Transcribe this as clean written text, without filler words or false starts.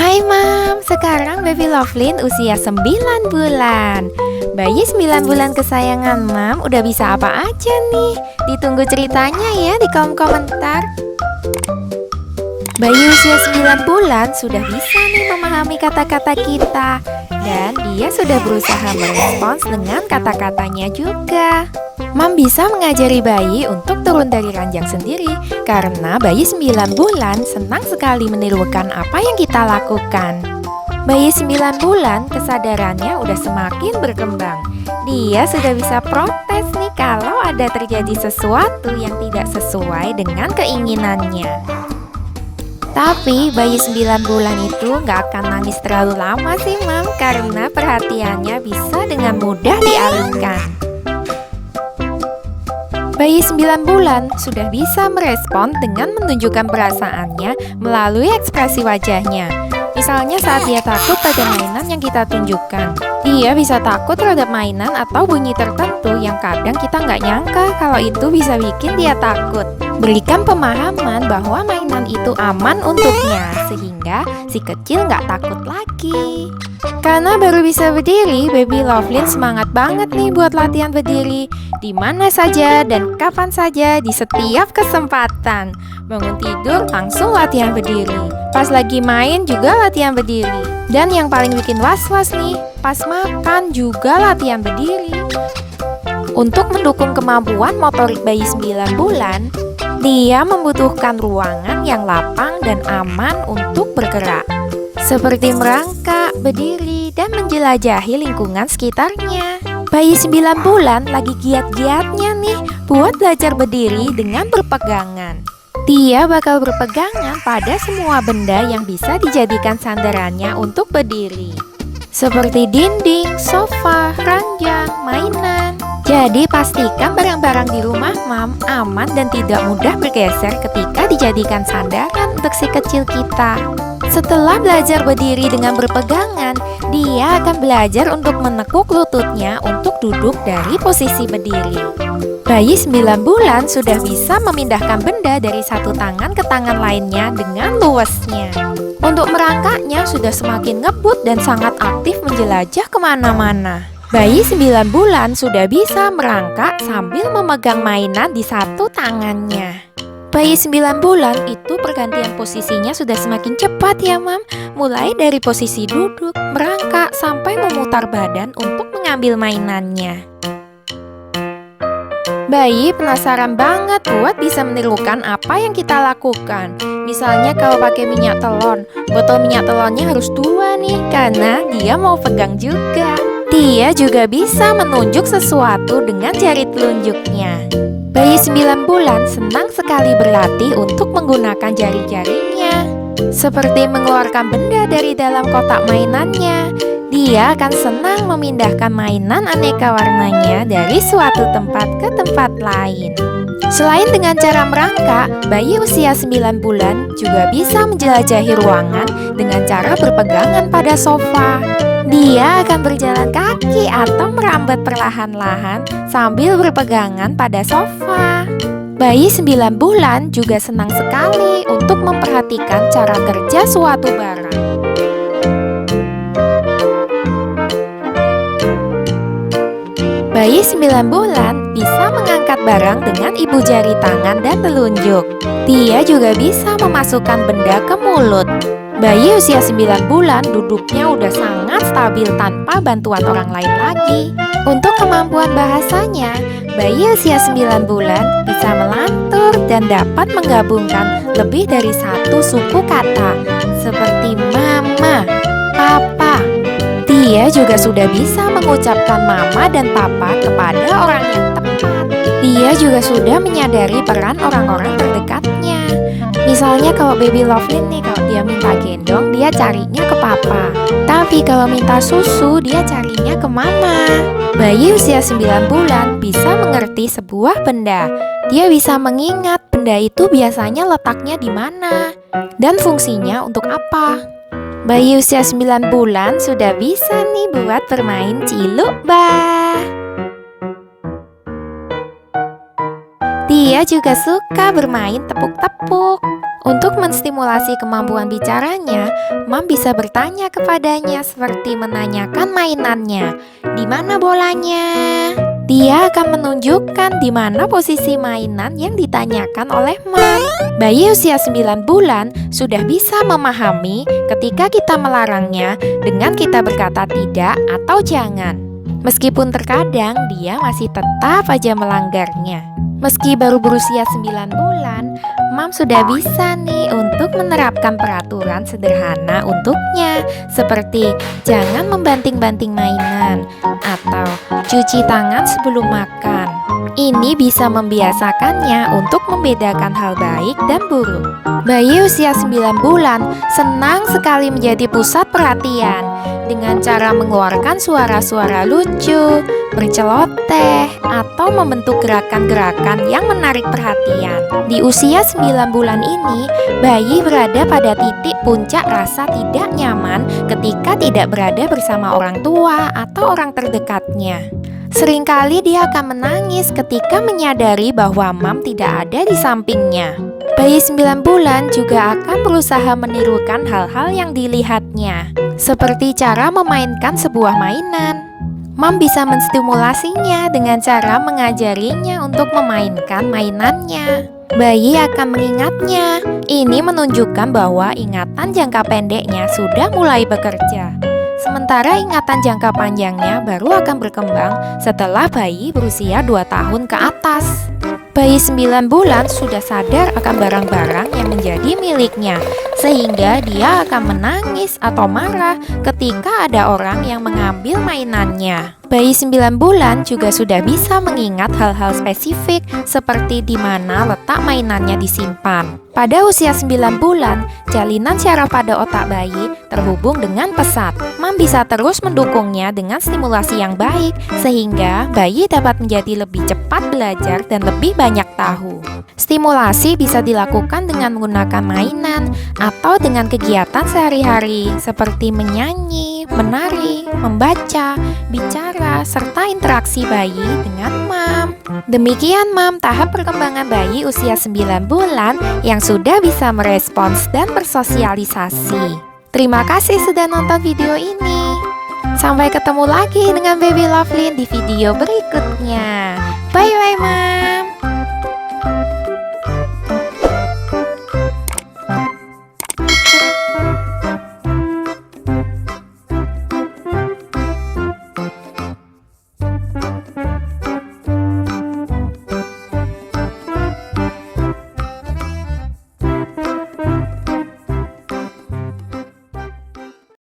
Hai Mam, sekarang baby Lovelyn usia 9 bulan. Bayi 9 bulan kesayangan Mam udah bisa apa aja nih? Ditunggu ceritanya ya di kolom komentar. Bayi usia 9 bulan sudah bisa nih memahami kata-kata kita. Dan dia sudah berusaha merespons dengan kata-katanya juga. Mam bisa mengajari bayi untuk turun dari ranjang sendiri karena bayi 9 bulan senang sekali menirukan apa yang kita lakukan. Bayi 9 bulan kesadarannya udah semakin berkembang. Dia sudah bisa protes nih kalau ada terjadi sesuatu yang tidak sesuai dengan keinginannya. Tapi bayi 9 bulan itu nggak akan nangis terlalu lama sih Mam, karena perhatiannya bisa dengan mudah dialihkan. Bayi 9 bulan sudah bisa merespon dengan menunjukkan perasaannya melalui ekspresi wajahnya. Misalnya saat dia takut pada mainan yang kita tunjukkan. Dia bisa takut terhadap mainan atau bunyi tertentu yang kadang kita nggak nyangka kalau itu bisa bikin dia takut. Berikan pemahaman bahwa mainan itu aman untuknya, sehingga si kecil nggak takut lagi. Karena baru bisa berdiri, baby Lovelyn semangat banget nih buat latihan berdiri. Di mana saja dan kapan saja di setiap kesempatan. Bangun tidur langsung latihan berdiri. Pas lagi main juga latihan berdiri. Dan yang paling bikin was-was nih, pas makan juga latihan berdiri. Untuk mendukung kemampuan motorik bayi 9 bulan, dia membutuhkan ruangan yang lapang dan aman untuk bergerak. Seperti merangkak, berdiri, dan menjelajahi lingkungan sekitarnya. Bayi 9 bulan lagi giat-giatnya nih buat belajar berdiri dengan berpegangan. Dia bakal berpegangan pada semua benda yang bisa dijadikan sandarannya untuk berdiri. Seperti dinding, sofa, ranjang, mainan. Jadi pastikan barang-barang di rumah Mam aman dan tidak mudah bergeser ketika dijadikan sandaran untuk si kecil kita. Setelah belajar berdiri dengan berpegangan, dia akan belajar untuk menekuk lututnya untuk duduk dari posisi berdiri. Bayi 9 bulan sudah bisa memindahkan benda dari satu tangan ke tangan lainnya dengan luwesnya. Untuk merangkaknya sudah semakin ngebut dan sangat aktif menjelajah kemana-mana. Bayi 9 bulan sudah bisa merangkak sambil memegang mainan di satu tangannya. Bayi 9 bulan itu pergantian posisinya sudah semakin cepat ya Mam. Mulai dari posisi duduk, merangkak, sampai memutar badan untuk mengambil mainannya. Bayi penasaran banget buat bisa menirukan apa yang kita lakukan. Misalnya kalau pakai minyak telon, botol minyak telonnya harus 2 nih, karena dia mau pegang juga. Dia juga bisa menunjuk sesuatu dengan jari telunjuknya. Bayi 9 bulan senang sekali berlatih untuk menggunakan jari-jarinya. Seperti mengeluarkan benda dari dalam kotak mainannya. Dia akan senang memindahkan mainan aneka warnanya dari suatu tempat ke tempat lain. Selain dengan cara merangkak, bayi usia 9 bulan juga bisa menjelajahi ruangan dengan cara berpegangan pada sofa. Dia akan berjalan kaki atau merambat perlahan-lahan sambil berpegangan pada sofa. Bayi 9 bulan juga senang sekali untuk memperhatikan cara kerja suatu barang. Bayi 9 bulan bisa mengangkat barang dengan ibu jari tangan dan telunjuk. Dia juga bisa memasukkan benda ke mulut. Bayi usia 9 bulan duduknya udah sangat stabil tanpa bantuan orang lain lagi. Untuk kemampuan bahasanya, bayi usia 9 bulan bisa melantur dan dapat menggabungkan lebih dari satu suku kata, seperti mama, papa. Dia juga sudah bisa mengucapkan mama dan papa kepada orang yang tepat. Dia juga sudah menyadari peran orang-orang terdekatnya. Misalnya kalau baby Lovelyn nih, kalau dia minta gendong, dia carinya ke papa. Tapi kalau minta susu, dia carinya ke mama. Bayi usia 9 bulan bisa mengerti sebuah benda. Dia bisa mengingat benda itu biasanya letaknya di mana dan fungsinya untuk apa. Bayi usia 9 bulan sudah bisa nih buat bermain ciluk bah. Dia juga suka bermain tepuk-tepuk. Untuk menstimulasi kemampuan bicaranya, Mam bisa bertanya kepadanya seperti menanyakan mainannya. Di mana bolanya? Dia akan menunjukkan di mana posisi mainan yang ditanyakan oleh Mam. Bayi usia 9 bulan sudah bisa memahami ketika kita melarangnya dengan kita berkata tidak atau jangan. Meskipun terkadang dia masih tetap aja melanggarnya. Meski baru berusia 9 bulan, Mam sudah bisa nih untuk menerapkan peraturan sederhana untuknya, seperti jangan membanting-banting mainan atau cuci tangan sebelum makan. Ini bisa membiasakannya untuk membedakan hal baik dan buruk. Bayi usia 9 bulan senang sekali menjadi pusat perhatian dengan cara mengeluarkan suara-suara lucu, berceloteh, atau membentuk gerakan-gerakan yang menarik perhatian. Di usia 9 bulan ini, bayi berada pada titik puncak rasa tidak nyaman ketika tidak berada bersama orang tua atau orang terdekatnya. Seringkali dia akan menangis ketika menyadari bahwa Mam tidak ada di sampingnya. Bayi 9 bulan juga akan berusaha menirukan hal-hal yang dilihatnya, seperti cara memainkan sebuah mainan. Mam bisa menstimulasinya dengan cara mengajarinya untuk memainkan mainannya. Bayi akan mengingatnya. Ini menunjukkan bahwa ingatan jangka pendeknya sudah mulai bekerja. Sementara ingatan jangka panjangnya baru akan berkembang setelah bayi berusia 2 tahun ke atas. Bayi 9 bulan sudah sadar akan barang-barang yang menjadi miliknya, sehingga dia akan menangis atau marah ketika ada orang yang mengambil mainannya. Bayi 9 bulan juga sudah bisa mengingat hal-hal spesifik seperti di mana letak mainannya disimpan. Pada usia 9 bulan, jalinan syaraf pada otak bayi terhubung dengan pesat. Mam bisa terus mendukungnya dengan stimulasi yang baik, sehingga bayi dapat menjadi lebih cepat belajar dan lebih banyak tahu. Stimulasi bisa dilakukan dengan menggunakan mainan atau dengan kegiatan sehari-hari seperti menyanyi, menari, membaca, bicara, serta interaksi bayi dengan Mam. Demikian Mam, tahap perkembangan bayi usia 9 bulan yang sudah bisa merespons dan bersosialisasi. Terima kasih sudah nonton video ini. Sampai ketemu lagi dengan Baby Lovelyn di video berikutnya. Bye bye Mam.